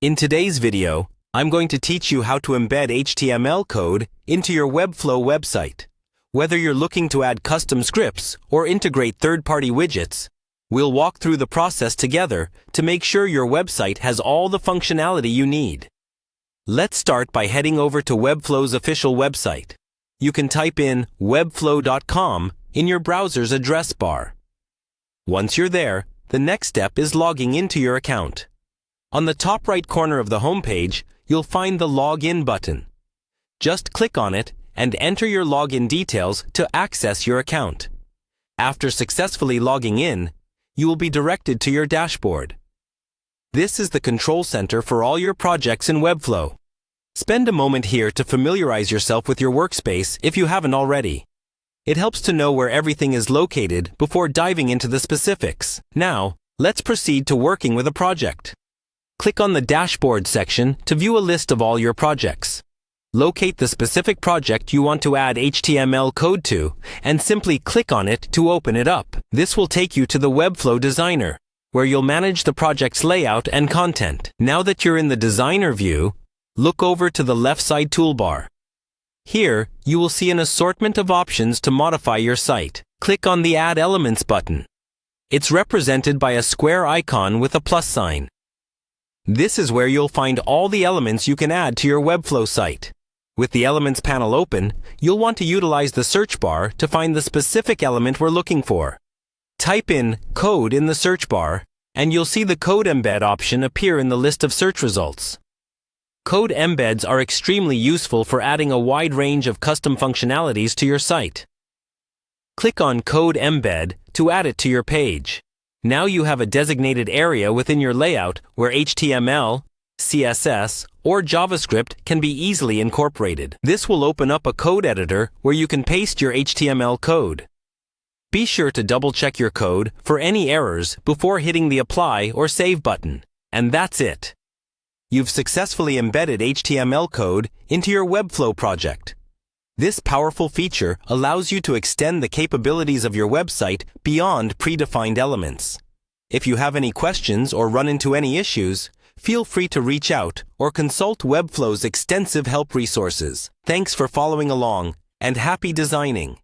In today's video, I'm going to teach you how to embed HTML code into your Webflow website. Whether you're looking to add custom scripts or integrate third-party widgets, we'll walk through the process together to make sure your website has all the functionality you need. Let's start by heading over to Webflow's official website. You can type in webflow.com in your browser's address bar. Once you're there, the next step is logging into your account. On the top right corner of the homepage, you'll find the Login button. Just click on it and enter your login details to access your account. After successfully logging in, you will be directed to your dashboard. This is the control center for all your projects in Webflow. Spend a moment here to familiarize yourself with your workspace if you haven't already. It helps to know where everything is located before diving into the specifics. Now, let's proceed to working with a project. Click on the Dashboard section to view a list of all your projects. Locate the specific project you want to add HTML code to, and simply click on it to open it up. This will take you to the Webflow Designer, where you'll manage the project's layout and content. Now that you're in the Designer view, look over to the left side toolbar. Here, you will see an assortment of options to modify your site. Click on the Add Elements button. It's represented by a square icon with a plus sign. This is where you'll find all the elements you can add to your Webflow site. With the Elements panel open, you'll want to utilize the search bar to find the specific element we're looking for. Type in Code in the search bar, and you'll see the Code Embed option appear in the list of search results. Code embeds are extremely useful for adding a wide range of custom functionalities to your site. Click on Code Embed to add it to your page. Now you have a designated area within your layout where HTML, CSS, or JavaScript can be easily incorporated. This will open up a code editor where you can paste your HTML code. Be sure to double-check your code for any errors before hitting the Apply or Save button. And that's it. You've successfully embedded HTML code into your Webflow project. This powerful feature allows you to extend the capabilities of your website beyond predefined elements. If you have any questions or run into any issues, feel free to reach out or consult Webflow's extensive help resources. Thanks for following along, and happy designing!